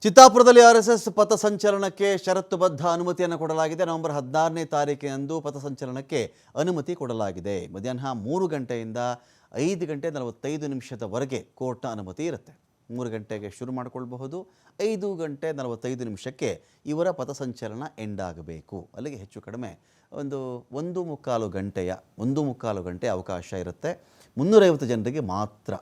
ಚಿತ್ತಾಪುರದಲ್ಲಿ RSS ಪಥಸಂಚಲನಕ್ಕೆ ಷರತ್ತುಬದ್ಧ ಅನುಮತಿಯನ್ನು ಕೊಡಲಾಗಿದೆ. ನವೆಂಬರ್ 16ನೇ ತಾರೀಕಿನಂದು ಪಥಸಂಚಲನಕ್ಕೆ ಅನುಮತಿ ಕೊಡಲಾಗಿದೆ. ಮಧ್ಯಾಹ್ನ 3 ಗಂಟೆಯಿಂದ 5 ಗಂಟೆ 45 ನಿಮಿಷದವರೆಗೆ ಕೋರ್ಟ್ನ ಅನುಮತಿ ಇರುತ್ತೆ. 3 ಗಂಟೆಗೆ ಶುರು ಮಾಡಿಕೊಳ್ಳಬಹುದು. 5 ಗಂಟೆ 45 ನಿಮಿಷಕ್ಕೆ ಇವರ ಪಥಸಂಚಲನ ಎಂಡ್ ಆಗಬೇಕು. ಅಲ್ಲಿಗೆ ಹೆಚ್ಚು ಕಡಿಮೆ ಒಂದು ಮುಕ್ಕಾಲು ಗಂಟೆ ಅವಕಾಶ ಇರುತ್ತೆ. 350 ಜನರಿಗೆ ಮಾತ್ರ.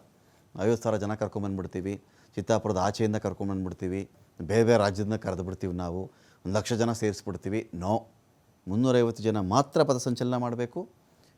50,000 ಜನ ಕರ್ಕೊಂಬಂದ್ಬಿಡ್ತೀವಿ. ಚಿತ್ತಾಪುರದ ಆಚೆಯಿಂದ ಕರ್ಕೊಂಬಂದ್ಬಿಡ್ತೀವಿ. ಬೇರೆ ಬೇರೆ ರಾಜ್ಯದಿಂದ ಕರೆದು ಬಿಡ್ತೀವಿ. ನಾವು 1,00,000 ಜನ ಸೇರಿಸ್ಬಿಡ್ತೀವಿ. 350 ಜನ ಮಾತ್ರ ಪಥಸಂಚಲನ ಮಾಡಬೇಕು.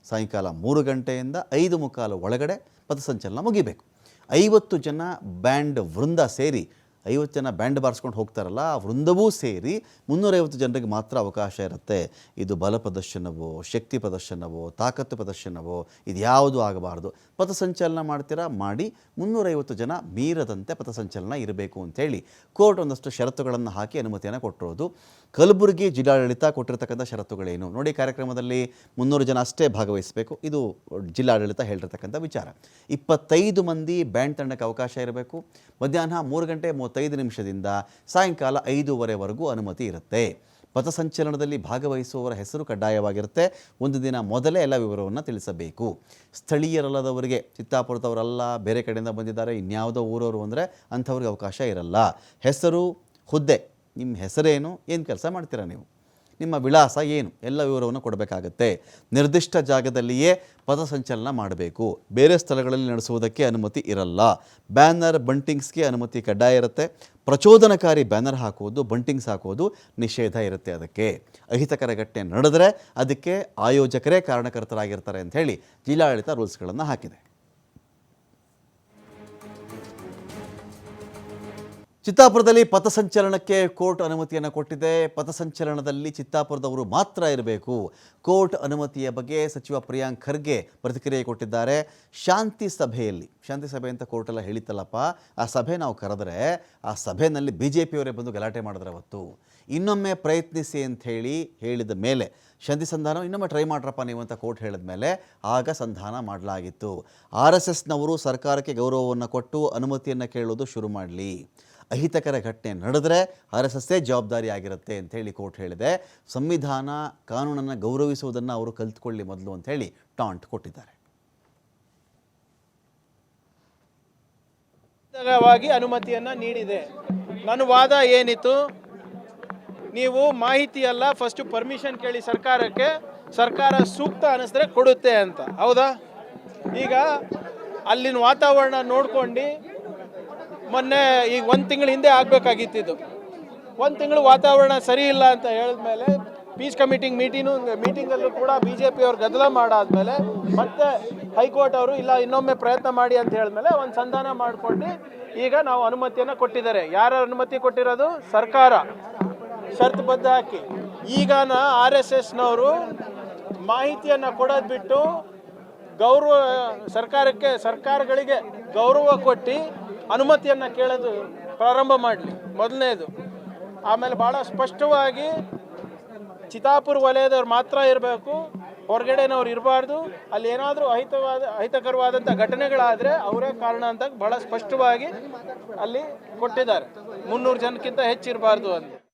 ಸಾಯಂಕಾಲ 3 ಗಂಟೆಯಿಂದ 5:45 ಒಳಗಡೆ ಪಥಸಂಚಲನ ಮುಗಿಬೇಕು. 50 ಜನ ಬ್ಯಾಂಡ್ ವೃಂದ ಸೇರಿ 50 ಜನ ಬ್ಯಾಂಡ್ ಬಾರಿಸ್ಕೊಂಡು ಹೋಗ್ತಾರಲ್ಲ, ಆ ವೃಂದವೂ ಸೇರಿ 350 ಜನರಿಗೆ ಮಾತ್ರ ಅವಕಾಶ ಇರುತ್ತೆ. ಇದು ಬಲ ಪ್ರದರ್ಶನವೋ, ಶಕ್ತಿ ಪ್ರದರ್ಶನವೋ, ತಾಕತ್ತು ಪ್ರದರ್ಶನವೋ ಇದು ಯಾವುದೂ ಆಗಬಾರ್ದು. ಪಥಸಂಚಲನ ಮಾಡ್ತೀರಾ ಮಾಡಿ, 350 ಜನ ಮೀರದಂತೆ ಪಥಸಂಚಲನ ಇರಬೇಕು ಅಂಥೇಳಿ ಕೋರ್ಟ್ ಒಂದಷ್ಟು ಷರತ್ತುಗಳನ್ನು ಹಾಕಿ ಅನುಮತಿಯನ್ನು ಕೊಟ್ಟಿರೋದು. ಕಲಬುರಗಿ ಜಿಲ್ಲಾಡಳಿತ ಕೊಟ್ಟಿರ್ತಕ್ಕಂಥ ಷರತ್ತುಗಳೇನು ನೋಡಿ. ಕಾರ್ಯಕ್ರಮದಲ್ಲಿ 300 ಜನ ಅಷ್ಟೇ ಭಾಗವಹಿಸಬೇಕು. ಇದು ಜಿಲ್ಲಾಡಳಿತ ಹೇಳಿರ್ತಕ್ಕಂಥ ವಿಚಾರ. 25 ಮಂದಿ ಬ್ಯಾಂಡ್ ತಂಡಕ್ಕೆ ಅವಕಾಶ ಇರಬೇಕು. ಮಧ್ಯಾಹ್ನ 3 ಗಂಟೆ 35 ನಿಮಿಷದಿಂದ ಸಾಯಂಕಾಲ 5:15ವರೆಗೂ ಅನುಮತಿ ಇರುತ್ತೆ. ಪಥಸಂಚಲನದಲ್ಲಿ ಭಾಗವಹಿಸುವವರ ಹೆಸರು ಕಡ್ಡಾಯವಾಗಿರುತ್ತೆ. ಒಂದು ದಿನ ಮೊದಲೇ ಎಲ್ಲ ವಿವರವನ್ನು ತಿಳಿಸಬೇಕು. ಸ್ಥಳೀಯರಲ್ಲದವರಿಗೆ, ಚಿತ್ತಾಪುರದವರಲ್ಲ, ಬೇರೆ ಕಡೆಯಿಂದ ಬಂದಿದ್ದಾರೆ, ಇನ್ಯಾವುದೋ ಊರವರು ಅಂದರೆ ಅಂಥವ್ರಿಗೆ ಅವಕಾಶ ಇರಲ್ಲ. ಹೆಸರು, ಹುದ್ದೆ, ನಿಮ್ಮ ಹೆಸರೇನು, ಏನು ಕೆಲಸ ಮಾಡ್ತೀರಾ ನೀವು, ನಿಮ್ಮ ವಿಳಾಸ ಏನು, ಎಲ್ಲ ವಿವರವನ್ನು ಕೊಡಬೇಕಾಗತ್ತೆ. ನಿರ್ದಿಷ್ಟ ಜಾಗದಲ್ಲಿಯೇ ಪಥಸಂಚಲನ ಮಾಡಬೇಕು. ಬೇರೆ ಸ್ಥಳಗಳಲ್ಲಿ ನಡೆಸುವುದಕ್ಕೆ ಅನುಮತಿ ಇರಲ್ಲ. ಬ್ಯಾನರ್, ಬಂಟಿಂಗ್ಸ್ಗೆ ಅನುಮತಿ ಕಡ್ಡಾಯ ಇರುತ್ತೆ. ಪ್ರಚೋದನಕಾರಿ ಬ್ಯಾನರ್ ಹಾಕುವುದು, ಬಂಟಿಂಗ್ಸ್ ಹಾಕುವುದು ನಿಷೇಧ ಇರುತ್ತೆ. ಅದಕ್ಕೆ ಅಹಿತಕರ ಘಟನೆ ನಡೆದರೆ ಅದಕ್ಕೆ ಆಯೋಜಕರೇ ಕಾರಣಕರ್ತರಾಗಿರ್ತಾರೆ ಅಂಥೇಳಿ ಜಿಲ್ಲಾಡಳಿತ ರೂಲ್ಸ್ಗಳನ್ನು ಹಾಕಿದೆ. ಚಿತ್ತಾಪುರದಲ್ಲಿ ಪಥಸಂಚಲನಕ್ಕೆ ಕೋರ್ಟ್ ಅನುಮತಿಯನ್ನು ಕೊಟ್ಟಿದೆ. ಪಥಸಂಚಲನದಲ್ಲಿ ಚಿತ್ತಾಪುರದವರು ಮಾತ್ರ ಇರಬೇಕು. ಕೋರ್ಟ್ ಅನುಮತಿಯ ಬಗ್ಗೆ ಸಚಿವ ಪ್ರಿಯಾಂಕ್ ಖರ್ಗೆ ಪ್ರತಿಕ್ರಿಯೆ ಕೊಟ್ಟಿದ್ದಾರೆ. ಶಾಂತಿ ಸಭೆ ಅಂತ ಕೋರ್ಟೆಲ್ಲ ಹೇಳಿತ್ತಲ್ಲಪ್ಪ, ಆ ಸಭೆ ನಾವು ಕರೆದರೆ ಆ ಸಭೆಯಲ್ಲಿ BJPಯವರೇ ಬಂದು ಗಲಾಟೆ ಮಾಡಿದ್ರೆ ಅವತ್ತು. ಇನ್ನೊಮ್ಮೆ ಪ್ರಯತ್ನಿಸಿ ಅಂಥೇಳಿ ಹೇಳಿದ ಮೇಲೆ, ಶಾಂತಿ ಸಂಧಾನ ಇನ್ನೊಮ್ಮೆ ಟ್ರೈ ಮಾಡ್ರಪ್ಪ ನೀವು ಅಂತ ಕೋರ್ಟ್ ಹೇಳಿದ ಮೇಲೆ ಆಗ ಸಂಧಾನ ಮಾಡಲಾಗಿತ್ತು. RSSನವರು ಸರ್ಕಾರಕ್ಕೆ ಗೌರವವನ್ನು ಕೊಟ್ಟು ಅನುಮತಿಯನ್ನು ಕೇಳೋದು ಶುರು ಮಾಡಲಿ. ಅಹಿತಕರ ಘಟನೆ ನಡೆದರೆ RSSೇ ಜವಾಬ್ದಾರಿ ಆಗಿರುತ್ತೆ ಅಂಥೇಳಿ ಕೋರ್ಟ್ ಹೇಳಿದೆ. ಸಂವಿಧಾನ, ಕಾನೂನನ್ನು ಗೌರವಿಸುವುದನ್ನು ಅವರು ಕಲಿತುಕೊಳ್ಳಿ ಮೊದಲು ಅಂಥೇಳಿ ಟಾಂಟ್ ಕೊಟ್ಟಿದ್ದಾರೆ. ಅನುಮತಿಯನ್ನು ನೀಡಿದೆ. ನನ್ನ ವಾದ ಏನಿತ್ತು, ನೀವು ಮಾಹಿತಿ ಅಲ್ಲ, ಫಸ್ಟ್ ಪರ್ಮಿಷನ್ ಕೇಳಿ ಸರ್ಕಾರಕ್ಕೆ, ಸರ್ಕಾರ ಸೂಕ್ತ ಅನ್ನಿಸಿದ್ರೆ ಕೊಡುತ್ತೆ ಅಂತ. ಹೌದಾ? ಈಗ ಅಲ್ಲಿನ ವಾತಾವರಣ ನೋಡ್ಕೊಂಡು ಮೊನ್ನೆ ಈಗ 1 ತಿಂಗಳ ಹಿಂದೆ ಆಗಬೇಕಾಗಿತ್ತು. 1 ತಿಂಗಳು ವಾತಾವರಣ ಸರಿ ಇಲ್ಲ ಅಂತ ಹೇಳಿದ್ಮೇಲೆ ಪೀಸ್ ಕಮಿಟಿ ಮೀಟಿಂಗಲ್ಲೂ ಕೂಡ BJPಯವ್ರು ಗದ್ದಲ ಮಾಡಾದ್ಮೇಲೆ ಮತ್ತೆ ಹೈಕೋರ್ಟ್ ಅವರು ಇಲ್ಲ ಇನ್ನೊಮ್ಮೆ ಪ್ರಯತ್ನ ಮಾಡಿ ಅಂತ ಹೇಳಿದ್ಮೇಲೆ ಒಂದು ಸಂಧಾನ ಮಾಡ್ಕೊಂಡು ಈಗ ನಾವು ಅನುಮತಿಯನ್ನು ಕೊಟ್ಟಿದ್ದಾರೆ. ಯಾರ ಅನುಮತಿ ಕೊಟ್ಟಿರೋದು? ಸರ್ಕಾರ ಷರತ್ತುಬದ್ಧ ಹಾಕಿ. ಈಗ RSSನವರು ಮಾಹಿತಿಯನ್ನು ಕೊಡೋದು ಬಿಟ್ಟು ಸರ್ಕಾರಗಳಿಗೆ ಗೌರವ ಕೊಟ್ಟು ಅನುಮತಿಯನ್ನು ಕೇಳೋದು ಪ್ರಾರಂಭ ಮಾಡಲಿ ಮೊದಲನೇದು. ಆಮೇಲೆ ಭಾಳ ಸ್ಪಷ್ಟವಾಗಿ ಚಿತ್ತಾಪುರ ವಲಯದವ್ರು ಮಾತ್ರ ಇರಬೇಕು, ಹೊರಗಡೆನವ್ರು ಇರಬಾರ್ದು. ಅಲ್ಲಿ ಏನಾದರೂ ಅಹಿತಕರವಾದಂಥ ಘಟನೆಗಳಾದರೆ ಅವರೇ ಕಾರಣ ಅಂತ ಭಾಳ ಸ್ಪಷ್ಟವಾಗಿ ಅಲ್ಲಿ ಕೊಟ್ಟಿದ್ದಾರೆ. 300 ಜನಕ್ಕಿಂತ ಹೆಚ್ಚಿರಬಾರ್ದು ಅಂತ.